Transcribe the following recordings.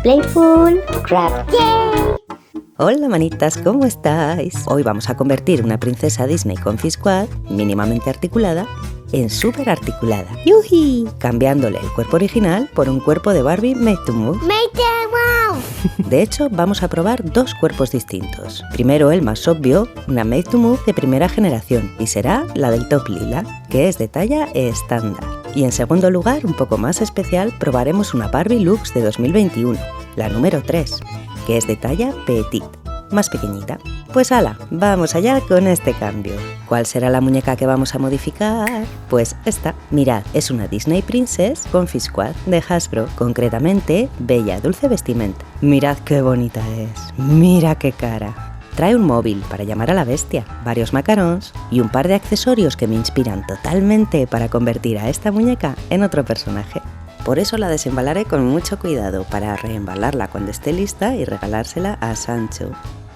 Playful Craft. ¡Yay! Hola manitas, ¿cómo estáis? Hoy vamos a convertir una princesa Disney Comfy Squad, mínimamente articulada, en súper articulada. ¡Yuji! Cambiándole el cuerpo original por un cuerpo de Barbie Made to Move. ¡Made to Move! De hecho, vamos a probar dos cuerpos distintos. Primero, el más obvio, una Made to Move de primera generación, y será la del top lila, que es de talla estándar. Y en segundo lugar, un poco más especial, probaremos una Barbie Luxe de 2021, la número 3, que es de talla petit, más pequeñita. Pues hala, vamos allá con este cambio. ¿Cuál será la muñeca que vamos a modificar? Pues esta, mirad, es una Disney Princess Comfy Squad de Hasbro, concretamente Bella Dulce Vestimenta. Mirad qué bonita es, mira qué cara. Trae un móvil para llamar a la bestia, varios macarons y un par de accesorios que me inspiran totalmente para convertir a esta muñeca en otro personaje. Por eso la desembalaré con mucho cuidado para reembalarla cuando esté lista y regalársela a Sancho.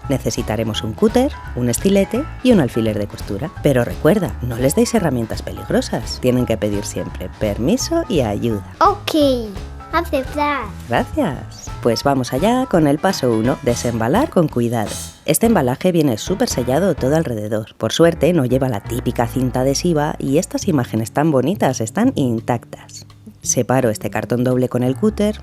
Necesitaremos un cúter, un estilete y un alfiler de costura. Pero recuerda, no les deis herramientas peligrosas. Tienen que pedir siempre permiso y ayuda. Ok, aceptar. Gracias. Pues vamos allá con el paso 1, desembalar con cuidado. Este embalaje viene súper sellado todo alrededor. Por suerte no lleva la típica cinta adhesiva y estas imágenes tan bonitas están intactas. Separo este cartón doble con el cúter.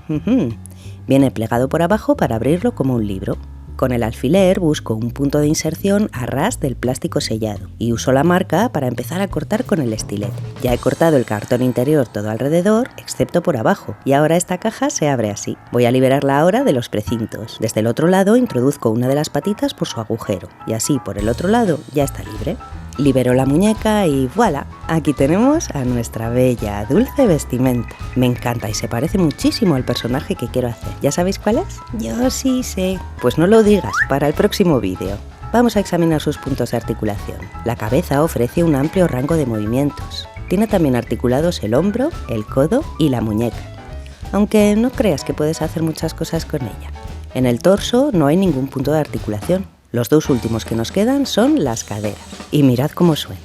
Viene plegado por abajo para abrirlo como un libro. Con el alfiler busco un punto de inserción a ras del plástico sellado y uso la marca para empezar a cortar con el estilete. Ya he cortado el cartón interior todo alrededor, excepto por abajo, y ahora esta caja se abre así. Voy a liberarla ahora de los precintos. Desde el otro lado introduzco una de las patitas por su agujero y así por el otro lado ya está libre. Libero la muñeca y ¡voilà! Aquí tenemos a nuestra bella dulce vestimenta. Me encanta y se parece muchísimo al personaje que quiero hacer. ¿Ya sabéis cuál es? Yo sí sé. Pues no lo digas, para el próximo vídeo. Vamos a examinar sus puntos de articulación. La cabeza ofrece un amplio rango de movimientos. Tiene también articulados el hombro, el codo y la muñeca. Aunque no creas que puedes hacer muchas cosas con ella. En el torso no hay ningún punto de articulación. Los dos últimos que nos quedan son las caderas. Y mirad cómo suena.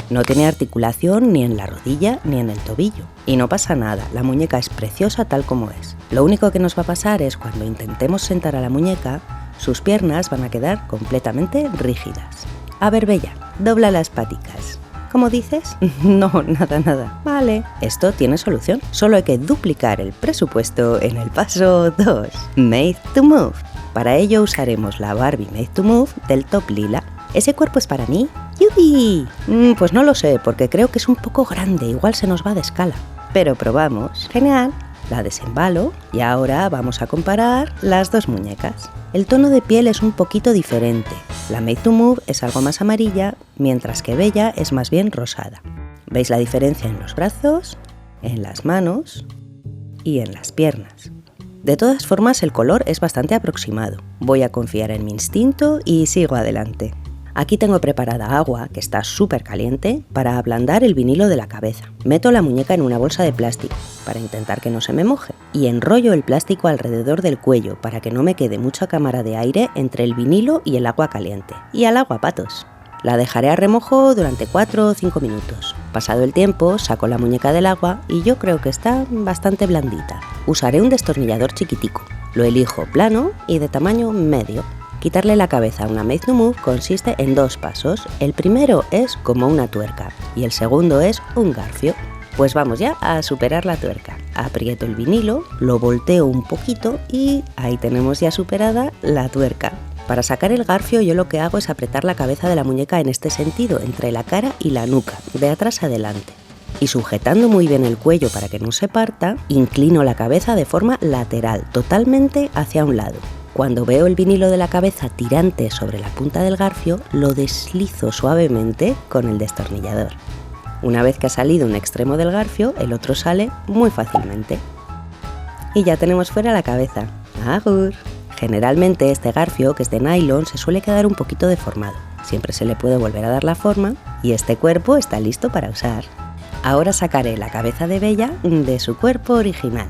No tiene articulación ni en la rodilla ni en el tobillo. Y no pasa nada, la muñeca es preciosa tal como es. Lo único que nos va a pasar es cuando intentemos sentar a la muñeca, sus piernas van a quedar completamente rígidas. A ver, Bella, dobla las paticas. ¿Cómo dices? No, nada. Vale, esto tiene solución. Solo hay que duplicar el presupuesto en el paso 2. Made to Move. Para ello usaremos la Barbie Made to Move del top lila. ¿Ese cuerpo es para mí? ¡Yupi! Pues no lo sé, porque creo que es un poco grande, igual se nos va de escala. Pero probamos. Genial. La desembalo y ahora vamos a comparar las dos muñecas. El tono de piel es un poquito diferente. La Made to Move es algo más amarilla, mientras que Bella es más bien rosada. ¿Veis la diferencia en los brazos, en las manos y en las piernas? De todas formas, el color es bastante aproximado. Voy a confiar en mi instinto y sigo adelante. Aquí tengo preparada agua, que está súper caliente, para ablandar el vinilo de la cabeza. Meto la muñeca en una bolsa de plástico, para intentar que no se me moje, y enrollo el plástico alrededor del cuello, para que no me quede mucha cámara de aire entre el vinilo y el agua caliente. Y al agua, patos. La dejaré a remojo durante 4 o 5 minutos. Pasado el tiempo, saco la muñeca del agua y yo creo que está bastante blandita. Usaré un destornillador chiquitico. Lo elijo plano y de tamaño medio. Quitarle la cabeza a una Made to Move consiste en 2 pasos. El primero es como una tuerca y el segundo es un garfio. Pues vamos ya a superar la tuerca. Aprieto el vinilo, lo volteo un poquito y ahí tenemos ya superada la tuerca. Para sacar el garfio yo lo que hago es apretar la cabeza de la muñeca en este sentido, entre la cara y la nuca, de atrás adelante. Y sujetando muy bien el cuello para que no se parta, inclino la cabeza de forma lateral, totalmente hacia un lado. Cuando veo el vinilo de la cabeza tirante sobre la punta del garfio, lo deslizo suavemente con el destornillador. Una vez que ha salido un extremo del garfio, el otro sale muy fácilmente. Y ya tenemos fuera la cabeza. ¡Agur! Generalmente este garfio, que es de nylon, se suele quedar un poquito deformado. Siempre se le puede volver a dar la forma y este cuerpo está listo para usar. Ahora sacaré la cabeza de Bella de su cuerpo original.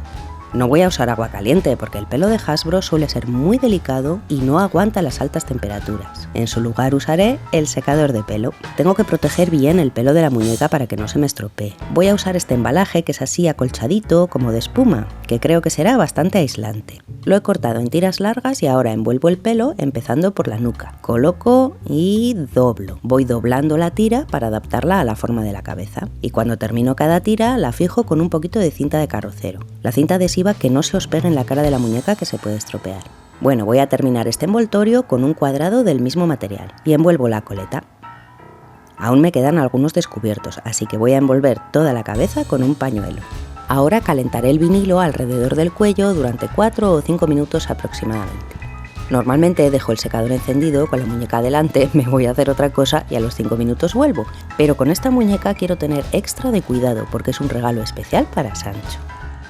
No voy a usar agua caliente porque el pelo de Hasbro suele ser muy delicado y no aguanta las altas temperaturas. En su lugar usaré el secador de pelo. Tengo que proteger bien el pelo de la muñeca para que no se me estropee. Voy a usar este embalaje que es así acolchadito, como de espuma, que creo que será bastante aislante. Lo he cortado en tiras largas y ahora envuelvo el pelo empezando por la nuca. Coloco y doblo. Voy doblando la tira para adaptarla a la forma de la cabeza. Y cuando termino cada tira la fijo con un poquito de cinta de carrocero. La cinta adhesiva que no se os pegue en la cara de la muñeca que se puede estropear. Bueno, voy a terminar este envoltorio con un cuadrado del mismo material y envuelvo la coleta. Aún me quedan algunos descubiertos, así que voy a envolver toda la cabeza con un pañuelo. Ahora calentaré el vinilo alrededor del cuello durante 4 o 5 minutos aproximadamente. Normalmente dejo el secador encendido con la muñeca delante, me voy a hacer otra cosa y a los 5 minutos vuelvo, pero con esta muñeca quiero tener extra de cuidado porque es un regalo especial para Sancho.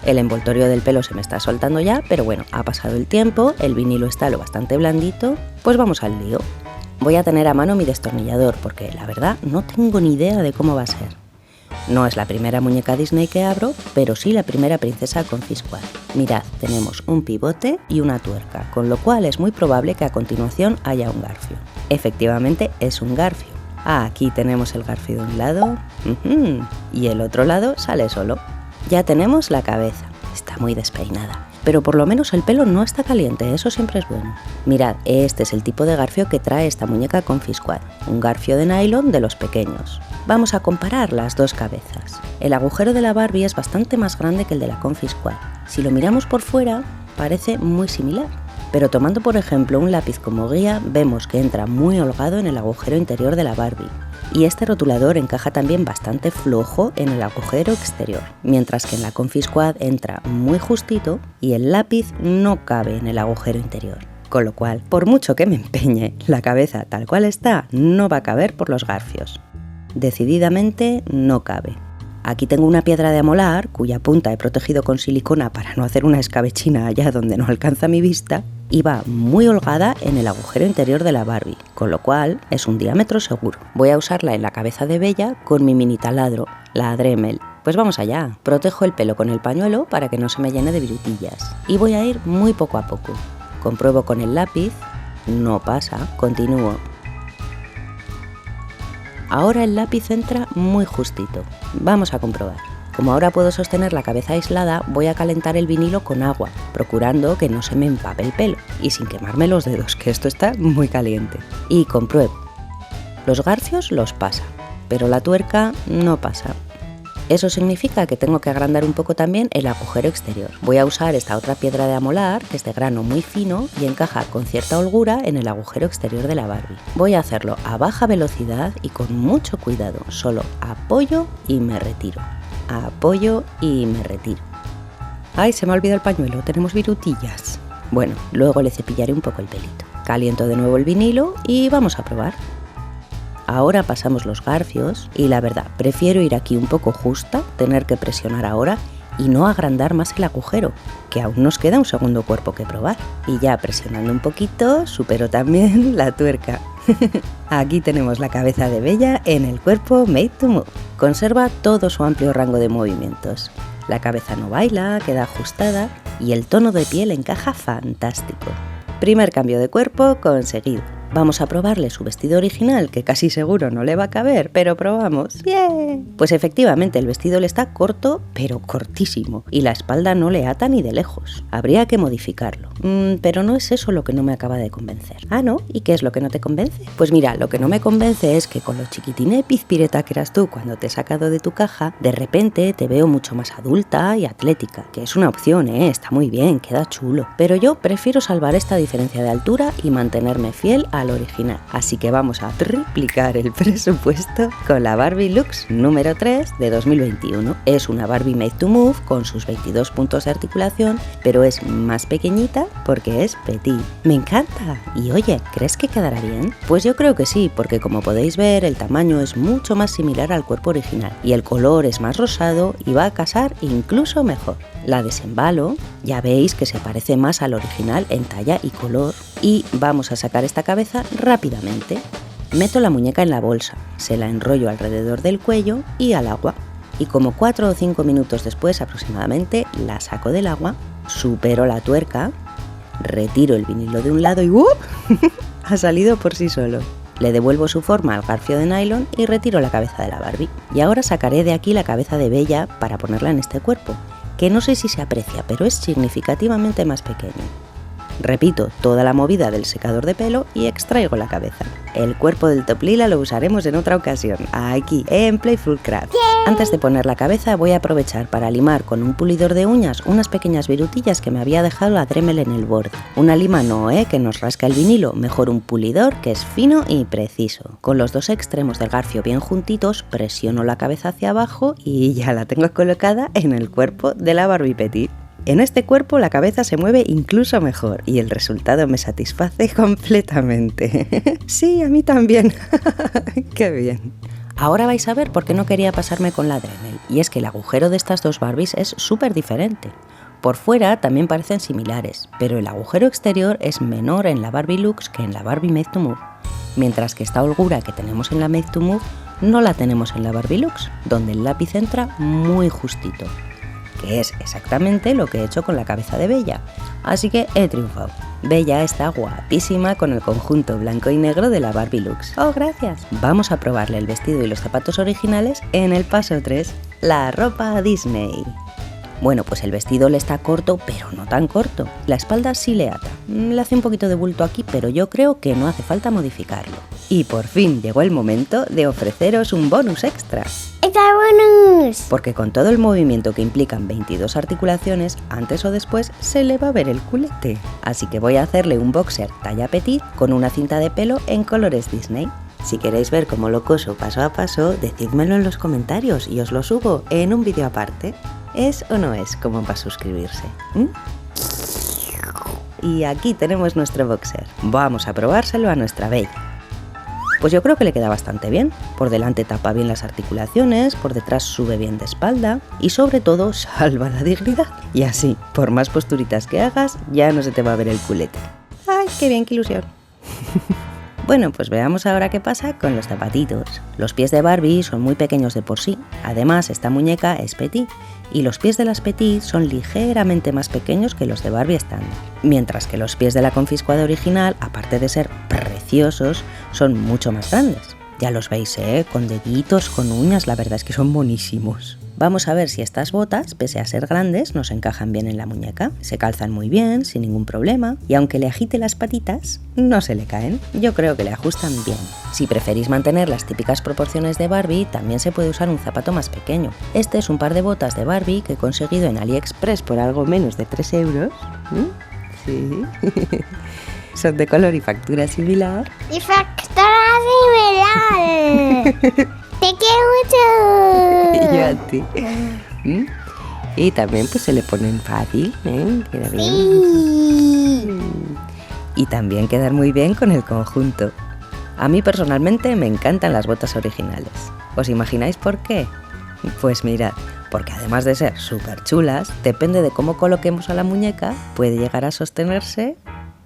El envoltorio del pelo se me está soltando ya, pero bueno, ha pasado el tiempo, el vinilo está lo bastante blandito, pues vamos al lío. Voy a tener a mano mi destornillador porque la verdad no tengo ni idea de cómo va a ser. No es la primera muñeca Disney que abro, pero sí la primera princesa Comfy Squad. Mirad, tenemos un pivote y una tuerca, con lo cual es muy probable que a continuación haya un garfio. Efectivamente es un garfio. Aquí tenemos el garfio de un lado, y el otro lado sale solo. Ya tenemos la cabeza, está muy despeinada, pero por lo menos el pelo no está caliente, eso siempre es bueno. Mirad, este es el tipo de garfio que trae esta muñeca Comfy Squad, un garfio de nylon de los pequeños. Vamos a comparar las dos cabezas. El agujero de la Barbie es bastante más grande que el de la Comfy Squad. Si lo miramos por fuera, parece muy similar. Pero tomando por ejemplo un lápiz como guía, vemos que entra muy holgado en el agujero interior de la Barbie. Y este rotulador encaja también bastante flojo en el agujero exterior, mientras que en la Comfy Squad entra muy justito y el lápiz no cabe en el agujero interior. Con lo cual, por mucho que me empeñe, la cabeza tal cual está no va a caber por los garfios. Decididamente no cabe. Aquí tengo una piedra de amolar, cuya punta he protegido con silicona para no hacer una escabechina allá donde no alcanza mi vista, y va muy holgada en el agujero interior de la Barbie, con lo cual es un diámetro seguro. Voy a usarla en la cabeza de Bella con mi mini taladro, la Dremel. Pues vamos allá, protejo el pelo con el pañuelo para que no se me llene de virutillas. Y voy a ir muy poco a poco. Compruebo con el lápiz, no pasa, continúo. Ahora el lápiz entra muy justito. Vamos a comprobar. Como ahora puedo sostener la cabeza aislada, voy a calentar el vinilo con agua, procurando que no se me empape el pelo y sin quemarme los dedos, que esto está muy caliente. Y compruebo. Los garfios los pasa, pero la tuerca no pasa. Eso significa que tengo que agrandar un poco también el agujero exterior. Voy a usar esta otra piedra de amolar, que es de grano muy fino y encaja con cierta holgura en el agujero exterior de la Barbie. Voy a hacerlo a baja velocidad y con mucho cuidado. Solo apoyo y me retiro. Apoyo y me retiro. ¡Ay, se me ha olvidado el pañuelo! Tenemos virutillas. Bueno, luego le cepillaré un poco el pelito. Caliento de nuevo el vinilo y vamos a probar. Ahora pasamos los garfios y la verdad, prefiero ir aquí un poco justa, tener que presionar ahora y no agrandar más el agujero, que aún nos queda un segundo cuerpo que probar. Y ya presionando un poquito, supero también la tuerca. Aquí tenemos la cabeza de Bella en el cuerpo Made to Move. Conserva todo su amplio rango de movimientos. La cabeza no baila, queda ajustada y el tono de piel encaja fantástico. Primer cambio de cuerpo conseguido. Vamos a probarle su vestido original, que casi seguro no le va a caber, pero probamos. ¡Bien! Pues efectivamente el vestido le está corto, pero cortísimo, y la espalda no le ata ni de lejos. Habría que modificarlo. Pero no es eso lo que no me acaba de convencer. ¿Ah, no? ¿Y qué es lo que no te convence? Pues mira, lo que no me convence es que con lo chiquitina y pizpireta que eras tú cuando te he sacado de tu caja, de repente te veo mucho más adulta y atlética, que es una opción, está muy bien, queda chulo. Pero yo prefiero salvar esta diferencia de altura y mantenerme fiel al original. Así que vamos a triplicar el presupuesto con la Barbie Luxe número 3 de 2021. Es una Barbie Made to Move con sus 22 puntos de articulación, pero es más pequeñita porque es petit. ¡Me encanta! Y oye, ¿crees que quedará bien? Pues yo creo que sí, porque como podéis ver, el tamaño es mucho más similar al cuerpo original y el color es más rosado y va a casar incluso mejor. La desembalo, ya veis que se parece más al original en talla y color. Y vamos a sacar esta cabeza rápidamente. Meto la muñeca en la bolsa, se la enrollo alrededor del cuello y al agua. y como 4 o 5 minutos después aproximadamente la saco del agua, supero la tuerca, retiro el vinilo de un lado y ¡uh! Ha salido por sí solo. Le devuelvo su forma al garfio de nylon y retiro la cabeza de la Barbie. Y ahora sacaré de aquí la cabeza de Bella para ponerla en este cuerpo, que no sé si se aprecia, pero es significativamente más pequeño. Repito toda la movida del secador de pelo y extraigo la cabeza. El cuerpo del Top Lila lo usaremos en otra ocasión, aquí, en Playful Craft. Antes de poner la cabeza voy a aprovechar para limar con un pulidor de uñas unas pequeñas virutillas que me había dejado la Dremel en el borde. Una lima no, que nos rasca el vinilo, mejor un pulidor que es fino y preciso. Con los dos extremos del garfio bien juntitos, presiono la cabeza hacia abajo y ya la tengo colocada en el cuerpo de la Barbie Petit. En este cuerpo la cabeza se mueve incluso mejor y el resultado me satisface completamente. Sí, a mí también. ¡Qué bien! Ahora vais a ver por qué no quería pasarme con la Dremel, y es que el agujero de estas dos Barbies es súper diferente. Por fuera también parecen similares, pero el agujero exterior es menor en la Barbie Luxe que en la Barbie Made to Move, mientras que esta holgura que tenemos en la Made to Move no la tenemos en la Barbie Luxe, donde el lápiz entra muy justito, que es exactamente lo que he hecho con la cabeza de Bella, así que he triunfado. Bella está guapísima con el conjunto blanco y negro de la Barbie Luxe. ¡Oh, gracias! Vamos a probarle el vestido y los zapatos originales en el paso 3, la ropa Disney. Bueno, pues el vestido le está corto, pero no tan corto. La espalda sí le ata. Le hace un poquito de bulto aquí, pero yo creo que no hace falta modificarlo. Y por fin llegó el momento de ofreceros un bonus extra. ¡Extra bonus! Porque con todo el movimiento que implican 22 articulaciones, antes o después se le va a ver el culete. Así que voy a hacerle un boxer talla petit con una cinta de pelo en colores Disney. Si queréis ver cómo lo coso paso a paso, decídmelo en los comentarios y os lo subo en un vídeo aparte. ¿Es o no es como para suscribirse? Y aquí tenemos nuestro boxer. Vamos a probárselo a nuestra Bella. Pues yo creo que le queda bastante bien. Por delante tapa bien las articulaciones, por detrás sube bien de espalda y sobre todo salva la dignidad. Y así, por más posturitas que hagas, ya no se te va a ver el culete. ¡Ay, qué bien, qué ilusión! Bueno, pues veamos ahora qué pasa con los zapatitos. Los pies de Barbie son muy pequeños de por sí, además esta muñeca es petit, y los pies de las petit son ligeramente más pequeños que los de Barbie estándar, mientras que los pies de la confiscuada original, aparte de ser preciosos, son mucho más grandes. Ya los veis, con deditos, con uñas, la verdad es que son monísimos. Vamos a ver si estas botas, pese a ser grandes, nos encajan bien en la muñeca. Se calzan muy bien, sin ningún problema, y aunque le agite las patitas, no se le caen. Yo creo que le ajustan bien. Si preferís mantener las típicas proporciones de Barbie, también se puede usar un zapato más pequeño. Este es un par de botas de Barbie que he conseguido en AliExpress por algo menos de 3 euros. Sí. Son de color y factura similar. ¡Y factura similar! ¡Te quiero mucho! Y yo a ti. Y también pues se le ponen fácil, queda bien. Sí. Y también quedan muy bien con el conjunto. A mí personalmente me encantan las botas originales. ¿Os imagináis por qué? Pues mirad, porque además de ser súper chulas, depende de cómo coloquemos a la muñeca, puede llegar a sostenerse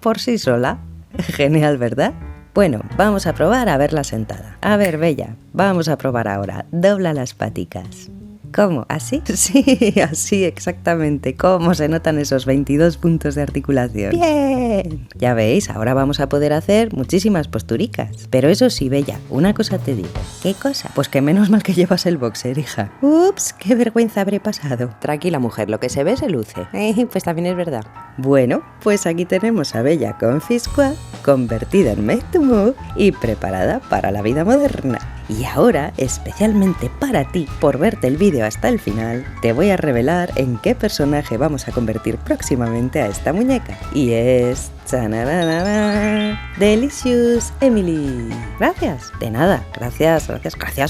por sí sola. Genial, ¿verdad? Bueno, vamos a probar a verla sentada. A ver, Bella, vamos a probar ahora. Dobla las paticas. ¿Cómo? ¿Así? Sí, así exactamente. ¿Cómo se notan esos 22 puntos de articulación? ¡Bien! Ya veis, ahora vamos a poder hacer muchísimas posturicas. Pero eso sí, Bella, una cosa te digo. ¿Qué cosa? Pues que menos mal que llevas el boxer, hija. Ups, qué vergüenza habré pasado. Tranquila, mujer, lo que se ve se luce. Pues también es verdad. Bueno, pues aquí tenemos a Bella confiscua, convertida en Made to Move y preparada para la vida moderna. Y ahora, especialmente para ti, por verte el vídeo hasta el final, te voy a revelar en qué personaje vamos a convertir próximamente a esta muñeca. Y es... ¡Chanarara! ¡Delicious Emily! Gracias. De nada. Gracias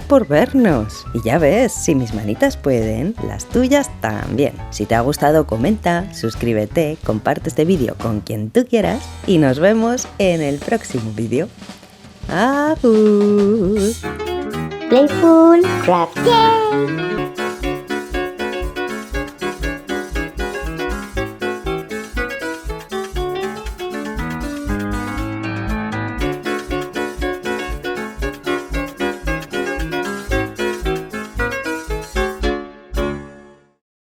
por vernos. Y ya ves, si mis manitas pueden, las tuyas también. Si te ha gustado, comenta, suscríbete, comparte este vídeo con quien tú quieras y nos vemos en el próximo vídeo. ¡Adiós! Playful Craft Game.